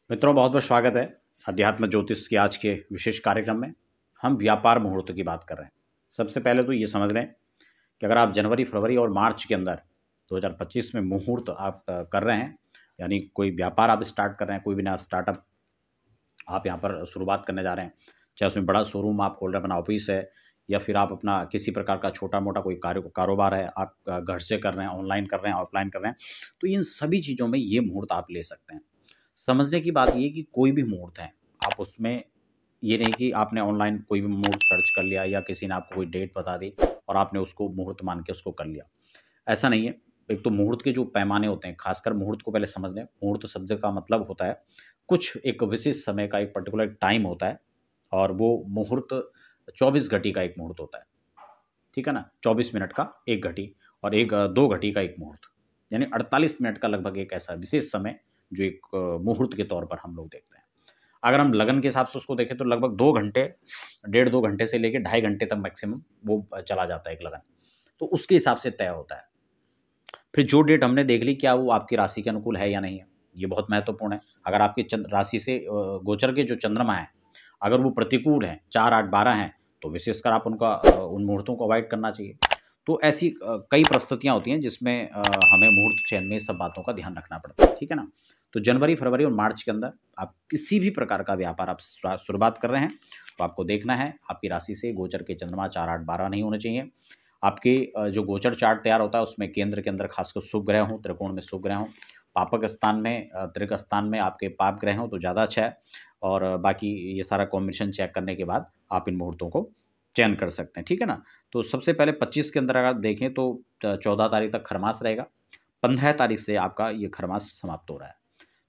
मित्रों, बहुत बहुत स्वागत है अध्यात्म ज्योतिष के आज के विशेष कार्यक्रम में। हम व्यापार मुहूर्त की बात कर रहे हैं। सबसे पहले तो ये समझ लें कि अगर आप जनवरी, फरवरी और मार्च के अंदर 2025 में मुहूर्त आप कर रहे हैं, यानी कोई व्यापार आप स्टार्ट कर रहे हैं, कोई भी नया स्टार्टअप आप यहाँ पर शुरुआत करने जा रहे हैं, चाहे उसमें बड़ा शोरूम आप खोल रहे हैं, अपना ऑफिस है, या फिर आप अपना किसी प्रकार का छोटा मोटा कोई कारोबार है, आप घर से कर रहे हैं, ऑनलाइन कर रहे हैं, ऑफलाइन कर रहे हैं, तो इन सभी चीज़ों में ये मुहूर्त आप ले सकते हैं। समझने की बात ये है कि कोई भी मुहूर्त है, आप उसमें ये नहीं कि आपने ऑनलाइन कोई भी मुहूर्त सर्च कर लिया या किसी ने आपको कोई डेट बता दी और आपने उसको मुहूर्त मान के उसको कर लिया। ऐसा नहीं है। एक तो मुहूर्त के जो पैमाने होते हैं, खासकर मुहूर्त को पहले समझ लें। मुहूर्त शब्द का मतलब होता है कुछ एक विशेष समय का एक पर्टिकुलर टाइम होता है, और वो मुहूर्त 24 घटी का एक मुहूर्त होता है। ठीक है ना? 24 मिनट का 1 घटी और 2 घटी का एक मुहूर्त, यानी 48 मिनट का लगभग एक ऐसा विशेष समय जो एक मुहूर्त के तौर पर हम लोग देखते हैं। अगर हम लगन के हिसाब से उसको देखें तो लगभग 2 घंटे, डेढ़ 2 घंटे से लेके ढाई घंटे तक मैक्सिमम वो चला जाता है एक लगन। तो उसके हिसाब से तय होता है। फिर जो डेट हमने देख ली, क्या वो आपकी राशि के अनुकूल है या नहीं है, ये बहुत महत्वपूर्ण है। अगर आपकी राशि से गोचर के जो चंद्रमा है, अगर वो प्रतिकूल हैं, 4, 8, 12 हैं, तो विशेषकर आप उन मुहूर्तों को अवॉइड करना चाहिए। तो ऐसी कई परिस्थितियाँ होती हैं जिसमें हमें मुहूर्त चयन में सब बातों का ध्यान रखना पड़ता है, ठीक है ना? तो जनवरी, फरवरी और मार्च के अंदर आप किसी भी प्रकार का व्यापार आप शुरुआत कर रहे हैं, तो आपको देखना है आपकी राशि से गोचर के चंद्रमा 4, 8, 12 नहीं होने चाहिए। आपके जो गोचर चार्ट तैयार होता है उसमें केंद्र के अंदर खासकर शुभ ग्रह हों, त्रिकोण में शुभ ग्रह हों, पापक स्थान में त्रिक स्थान में आपके पाप ग्रह हों तो ज़्यादा अच्छा है। और बाकी ये सारा कॉम्बिनेशन चेक करने के बाद आप इन मुहूर्तों को चयन कर सकते हैं, ठीक है ना? तो सबसे पहले 25 के अंदर अगर आप देखें तो 14 तारीख तक खरमास रहेगा। 15 तारीख से आपका ये खरमास समाप्त हो रहा है।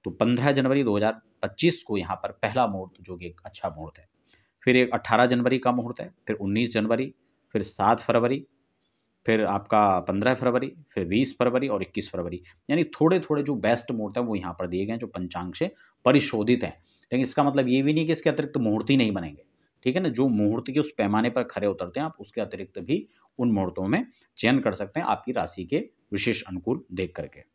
तो 15 जनवरी 2025 को यहाँ पर पहला मुहूर्त जो कि एक अच्छा मुहूर्त है। फिर एक 18 जनवरी का मुहूर्त है, फिर 19 जनवरी, फिर 7 फरवरी, फिर आपका 15 फरवरी, फिर 20 फरवरी और 21 फरवरी। यानी थोड़े-थोड़े जो बेस्ट मुहूर्त हैं वो यहाँ पर दिए गए हैं जो पंचांग से परिशोधित हैं। लेकिन इसका मतलब ये भी नहीं कि इसके अतिरिक्त मुहूर्त ही नहीं बनेंगे। ठीक है ना? जो मुहूर्त के उस पैमाने पर खरे उतरते हैं, आप उसके अतिरिक्त भी उन मुहूर्तों में चयन कर सकते हैं आपकी राशि के विशेष अनुकूल देख करके।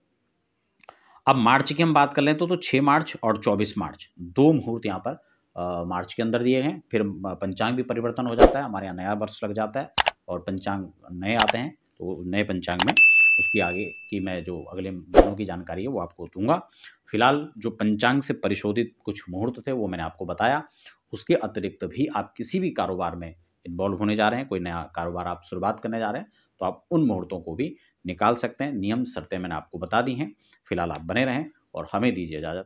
अब मार्च की हम बात कर लें तो 6 मार्च और 24 मार्च 2 मुहूर्त यहाँ पर मार्च के अंदर दिए गए हैं। फिर पंचांग भी परिवर्तन हो जाता है, हमारे यहाँ नया वर्ष लग जाता है और पंचांग नए आते हैं। तो नए पंचांग में उसकी आगे की मैं जो अगले महीनों की जानकारी है वो आपको दूँगा। फिलहाल जो पंचांग से परिशोधित कुछ मुहूर्त थे वो मैंने आपको बताया। उसके अतिरिक्त भी आप किसी भी कारोबार में इन्वॉल्व होने जा रहे हैं, कोई नया कारोबार आप शुरुआत करने जा रहे हैं, तो आप उन मुहूर्तों को भी निकाल सकते हैं। नियम शर्तें मैंने आपको बता दी हैं। फिलहाल आप बने रहें और हमें दीजिए इजाज़त।